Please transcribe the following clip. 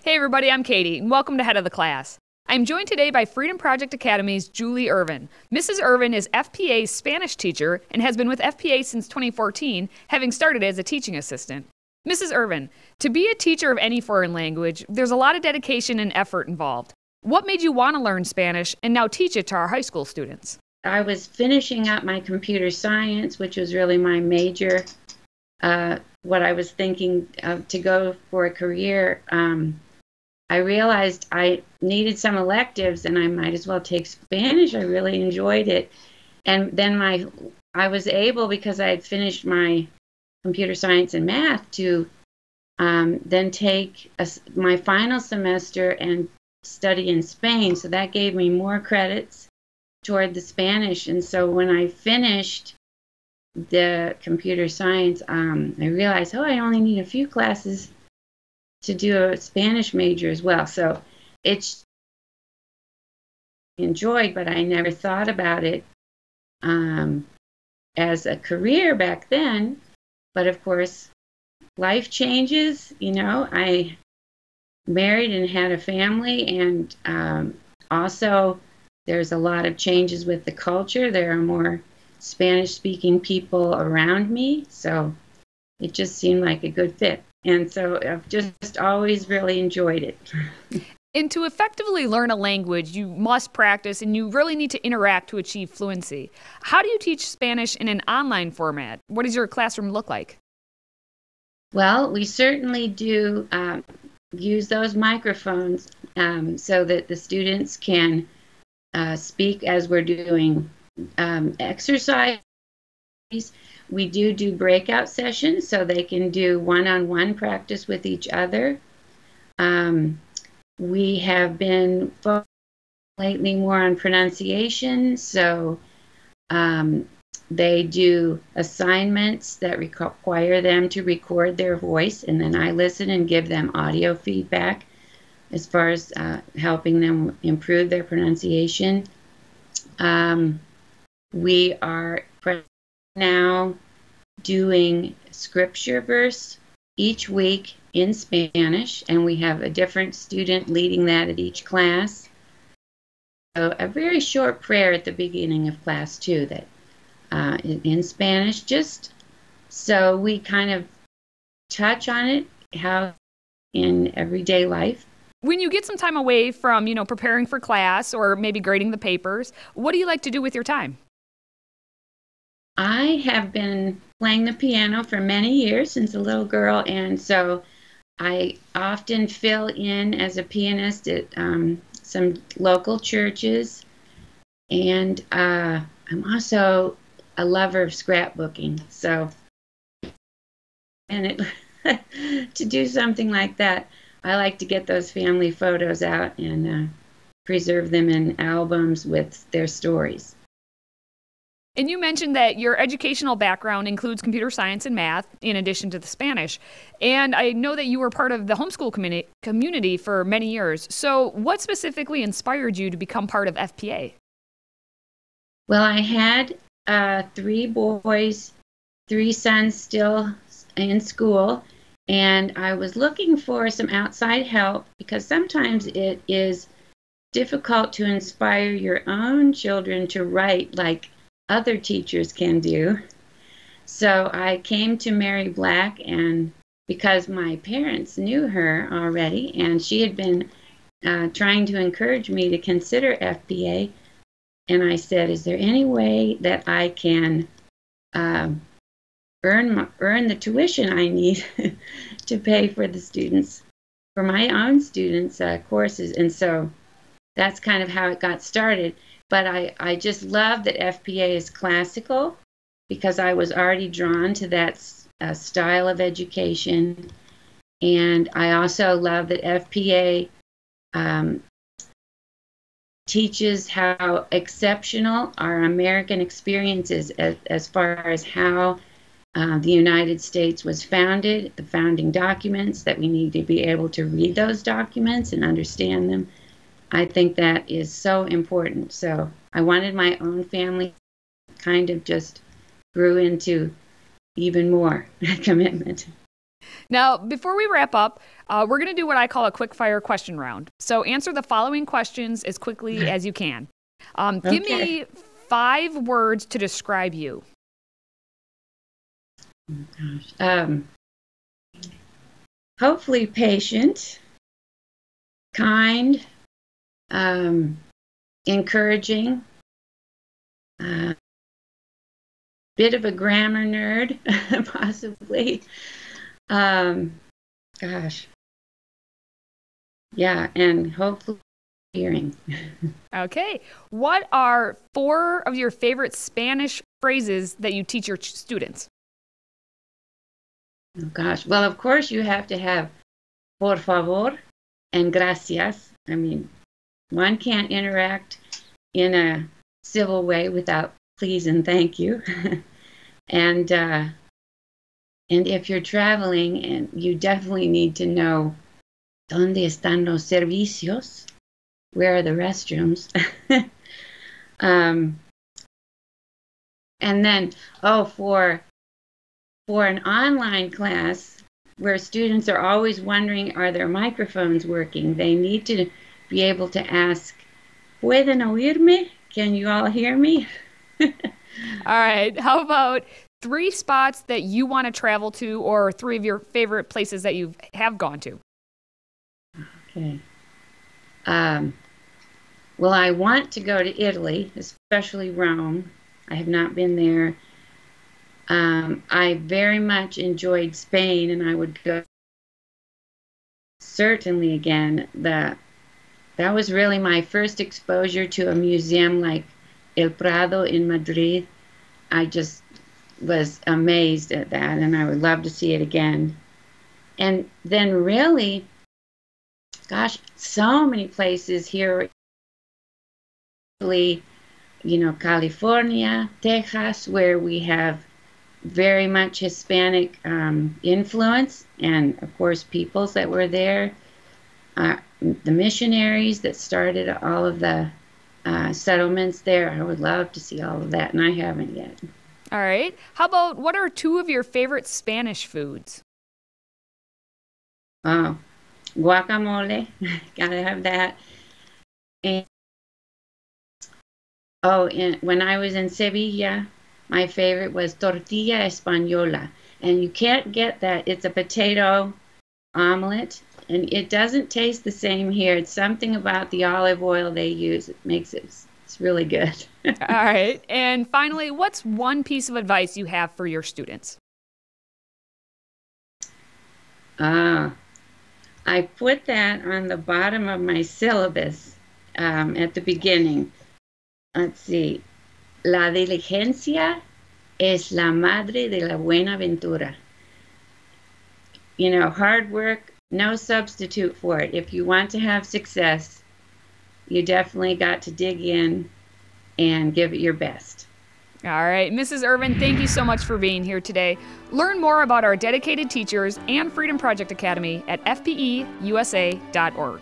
Hey everybody, I'm Katie, and welcome to Head of the Class. I'm joined today by FreedomProject Academy's Julie Ervin. Mrs. Ervin is FPA's Spanish teacher and has been with FPA since 2014, having started as a teaching assistant. Mrs. Ervin, to be a teacher of any foreign language, there's a lot of dedication and effort involved. What made you want to learn Spanish and now teach it to our high school students? I was finishing up my computer science, which was really my major, what I was thinking of to go for a career. I realized I needed some electives and I might as well take Spanish. I really enjoyed it. And then I was able, because I had finished my computer science and math, to then take my final semester and study in Spain. So that gave me more credits toward the Spanish. And so when I finished the computer science, I realized, I only need a few classes to do a Spanish major as well. So it's enjoyed, but I never thought about it as a career back then. But of course, life changes. I married and had a family, and also there's a lot of changes with the culture. There are more Spanish-speaking people around me, so it just seemed like a good fit. And so I've just always really enjoyed it. And to effectively learn a language, you must practice and you really need to interact to achieve fluency. How do you teach Spanish in an online format? What does your classroom look like? Well, we certainly do use those microphones so that the students can speak as we're doing exercise. We do breakout sessions so they can do one-on-one practice with each other. We have been focused lately more on pronunciation, so they do assignments that require them to record their voice, and then I listen and give them audio feedback as far as helping them improve their pronunciation. We are now doing scripture verse each week in Spanish, and we have a different student leading that at each class. So a very short prayer at the beginning of class too, that in Spanish, just so we kind of touch on it, how in everyday life. When you get some time away from, preparing for class or maybe grading the papers, what do you like to do with your time? I have been playing the piano for many years, since a little girl, and so I often fill in as a pianist at some local churches, and I'm also a lover of scrapbooking. So, and to do something like that, I like to get those family photos out and preserve them in albums with their stories. And you mentioned that your educational background includes computer science and math, in addition to the Spanish. And I know that you were part of the homeschool community for many years. So what specifically inspired you to become part of FPA? Well, I had 3 boys, 3 sons still in school, and I was looking for some outside help, because sometimes it is difficult to inspire your own children to write like other teachers can do. So I came to Mary Black, and because my parents knew her already, and she had been trying to encourage me to consider FPA, and I said, is there any way that I can earn the tuition I need to pay for the students, for my own students' courses? And so that's kind of how it got started. But I just love that FPA is classical, because I was already drawn to that style of education. And I also love that FPA teaches how exceptional our American experience is as far as how the United States was founded, the founding documents, that we need to be able to read those documents and understand them. I think that is so important. So I wanted my own family, kind of just grew into even more commitment. Now, before we wrap up, we're going to do what I call a quick fire question round. So answer the following questions as quickly as you can. Give me 5 words to describe you. Oh, gosh. Hopefully patient, kind, encouraging, bit of a grammar nerd, possibly. Gosh. Yeah, and hopefully hearing. Okay. What are 4 of your favorite Spanish phrases that you teach your students? Oh, gosh. Well, of course, you have to have por favor and gracias. I mean, one can't interact in a civil way without please and thank you. And if you're traveling, and you definitely need to know ¿Dónde están los servicios? Where are the restrooms? And then, for an online class where students are always wondering, are their microphones working? They need to be able to ask, ¿Pueden oírme? Can you all hear me? All right. How about 3 spots that you want to travel to, or 3 of your favorite places that you have gone to? Okay. Well, I want to go to Italy, especially Rome. I have not been there. I very much enjoyed Spain, and I would go certainly again. That was really my first exposure to a museum like El Prado in Madrid. I just was amazed at that, and I would love to see it again. And then really, gosh, so many places here, California, Texas, where we have very much Hispanic influence, and of course peoples that were there, the missionaries that started all of the settlements there. I would love to see all of that, and I haven't yet. All right. How about, what are 2 of your favorite Spanish foods? Oh, guacamole, gotta have that. And when I was in Sevilla, my favorite was tortilla española, and you can't get that. It's a potato omelet, and it doesn't taste the same here. It's something about the olive oil they use. It makes it's really good. All right. And finally, what's one piece of advice you have for your students? I put that on the bottom of my syllabus at the beginning. Let's see. La diligencia es la madre de la buena ventura. Hard work, no substitute for it. If you want to have success, you definitely got to dig in and give it your best. All right. Mrs. Ervin, thank you so much for being here today. Learn more about our dedicated teachers and Freedom Project Academy at fpeusa.org.